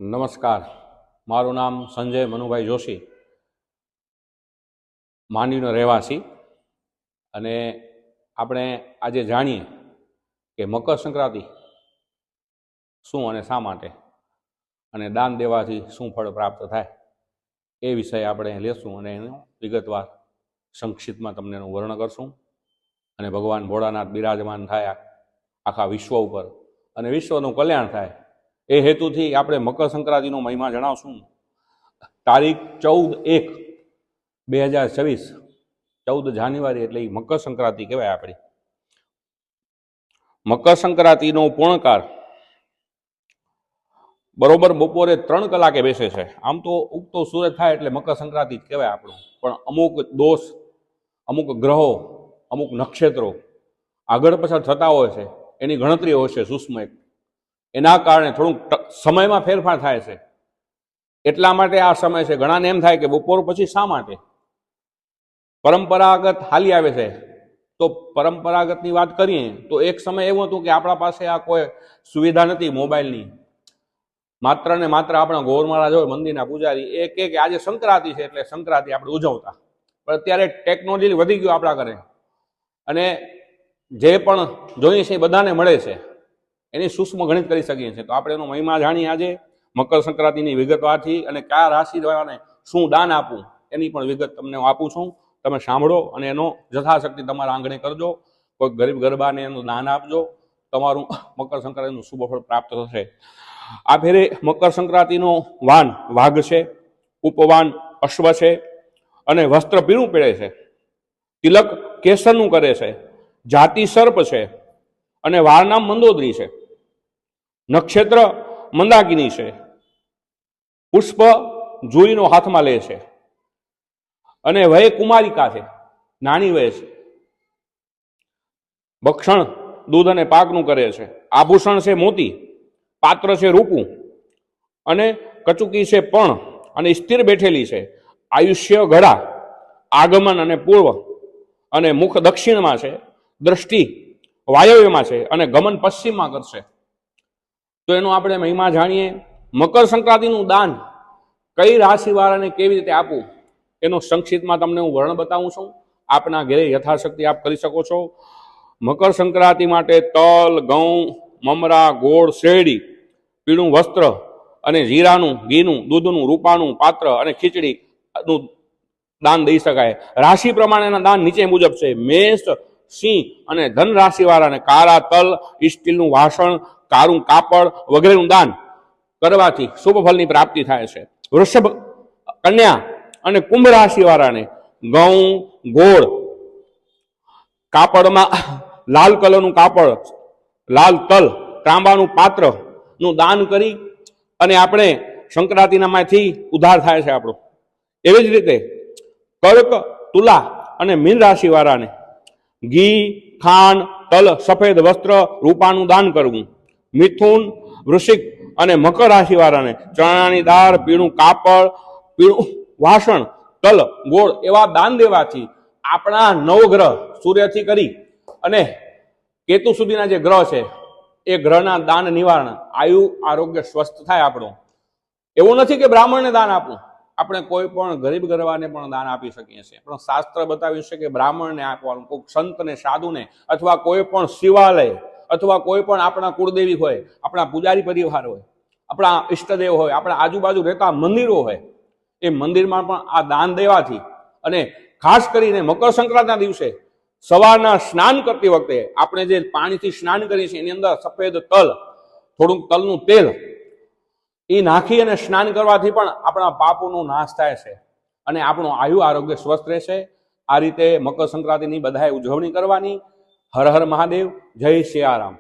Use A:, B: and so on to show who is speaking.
A: નમસ્કાર, મારું નામ સંજય મનુભાઈ જોશી, માંડવીનો રહેવાસી. અને આપણે આજે જાણીએ કે મકર સંક્રાંતિ શું અને શા માટે, અને દાન દેવાથી શું ફળ પ્રાપ્ત થાય એ વિષય આપણે લેશું અને એનું વિગતવાર સંક્ષિપ્તમાં તમને એનું વર્ણન કરશું. અને ભગવાન ભોળાનાથ બિરાજમાન થાય આખા વિશ્વ ઉપર અને વિશ્વનું કલ્યાણ થાય એ હેતુથી આપણે મકર સંક્રાંતિનો મહિમા જણાવશું. તારીખ 14/1/2024, 14 જાન્યુઆરી એટલે મકર સંક્રાંતિ કહેવાય. આપણી મકર સંક્રાંતિનો પૂર્ણકાર બરોબર બપોરે 3 કલાકે બેસે છે. આમ તો ઉગતો સૂરજ થાય એટલે મકર સંક્રાંતિ જ કહેવાય આપણું, પણ અમુક દોષ, અમુક ગ્રહો, અમુક નક્ષત્રો આગળ પાછળ થતા હોય છે, એની ગણતરી હોય છે સૂક્ષ્મ. એના કારણે થોડુંક સમયમાં ફેરફાર થાય છે. એટલા માટે આ સમય છે. ઘણાને એમ થાય કે બપોર પછી શા માટે પરંપરાગત હાલી આવે છે. તો પરંપરાગતની વાત કરીએ તો એક સમય એવું હતું કે આપણા પાસે આ કોઈ સુવિધા નથી મોબાઈલની. માત્ર ને માત્ર આપણા ગોર મહારાજ હોય, મંદિરના પૂજારી, એ કે આજે સંક્રાંતિ છે એટલે સંક્રાંતિ આપણે ઉજવતા. પણ અત્યારે ટેકનોલોજી વધી ગયું આપણા ઘરે, અને જે પણ જોઈએ છે એ બધાને મળે છે. એની સૂક્ષ્મ ગણિત કરી શકીએ છીએ. તો આપણે એનો મહિમા જાણીએ આજે મકર સંક્રાંતિની વિગતવારથી, અને કયા રાશિવાળાને શું દાન આપવું એની પણ વિગત તમને હું આપું છું. તમે સાંભળો અને એનો યથાશક્તિ તમારા આંગણે કરજો. કોઈ ગરીબ ગરબાને એનું દાન આપજો, તમારું મકર સંક્રાંતિનું શુભ ફળ પ્રાપ્ત થશે. આ ફેરે મકર સંક્રાંતિનો વાન વાઘ છે, ઉપવાન અશ્વ છે, અને વસ્ત્ર પીળું પહેરે છે, તિલક કેસરનું કરે છે, જાતિ સર્પ છે, અને વાર નામ મંદોદરી છે, નક્ષત્ર મંદાકિની છે, પુષ્પ જુઈનો હાથમાં લે છે, અને વય કુમારિકા છે, નાની વય છે, ભક્ષણ દૂધ અને પાકનું કરે છે, આભૂષણ છે મોતી, પાત્ર છે રૂપું, અને કચુકી છે પણ, અને સ્થિર બેઠેલી છે, આયુષ્ય ગળા, આગમન અને પૂર્વ, અને મુખ દક્ષિણમાં છે, દ્રષ્ટિ વાયવ્યમાં છે, અને ગમન પશ્ચિમમાં કરશે. તો એનો આપણે મહિમા જાણીએ. મકર સંક્રાંતિનું દાન કઈ રાશિવાળાને કેવી રીતે આપવું એનો સંક્ષિપ્તમાં તમને હું વર્ણન બતાવું છું. આપના ઘરે યથાશક્તિ આપ કરી શકો છો. મકર સંક્રાંતિ માટે તલ, ઘઉં, મમરા, ગોળ, શેરડી, પીળું વસ્ત્ર, અને જીરાનું, ઘીનું, દૂધનું, રૂપાનું પાત્ર અને ખીચડીનું દાન દઈ શકાય. રાશિ પ્રમાણેના દાન નીચે મુજબ છે. મેષ, સિંહ અને ધન રાશિવાળાને કાળા તલ, સ્ટીલનું વાસણ, કાળું કાપડ વગેરેનું દાન કરવાથી શુભ ફળની પ્રાપ્તિ થાય છે. વૃષભ, કન્યા અને કુંભ રાશિવાળાને ઘઉં, ગોળ, કાપડમાં લાલ કલરનું કાપડ, લાલ તલ, તાંબાનું પાત્રનું દાન કરી અને આપણે સંક્રાંતિનામાંથી ઉદ્ધાર થાય છે આપણો. એવી જ રીતે કર્ક, તુલા અને મીન રાશિવાળાને ઘી, ખાંડ, તલ, સફેદ વસ્ત્ર, રૂપાનું દાન કરવું. મિથુન, વૃશ્ચિક અને મકર રાશિવાળાને ચણાની દાળ, પીળું કાપડ, પીળું વાસણ, તલ, ગોળ એવા દાન દેવાથી આપણા નવગ્રહ સૂર્યથી કરી અને કેતુ સુધીના જે ગ્રહ છે એ ગ્રહના દાન નિવારણ, આયુ, આરોગ્ય, સ્વસ્થ થાય આપણું. એવું નથી કે બ્રાહ્મણને દાન આપવું, આપણે કોઈ પણ ગરીબ ગરબાને પણ દાન આપી શકીએ છીએ. પણ શાસ્ત્ર બતાવ્યું છે કે બ્રાહ્મણને આપવાનું, કોઈ સંતને, સાધુને, અથવા કોઈ પણ શિવાલય, અથવા કોઈ પણ આપણા કુળદેવી હોય, આપણા પૂજારી પરિવાર હોય, આપણા ઈષ્ટદેવ હોય, આપણા આજુબાજુ રહેતા મંદિરો હોય, એ મંદિરમાં પણ આ દાન દેવાથી, અને ખાસ કરીને મકર સંક્રાંતિના દિવસે સવારના સ્નાન કરતી વખતે આપણે જે પાણીથી સ્નાન કરીએ છીએ એની અંદર સફેદ તલ, થોડુંક તલનું તેલ એ નાખી અને સ્નાન કરવાથી પણ આપણા પાપોનો નાશ થાય છે અને આપણું આયુ આરોગ્ય સ્વસ્થ રહેશે. આ રીતે મકર સંક્રાંતિની બધાએ ઉજવણી કરવાની. હર હર મહાદેવ, જય સિયારામ.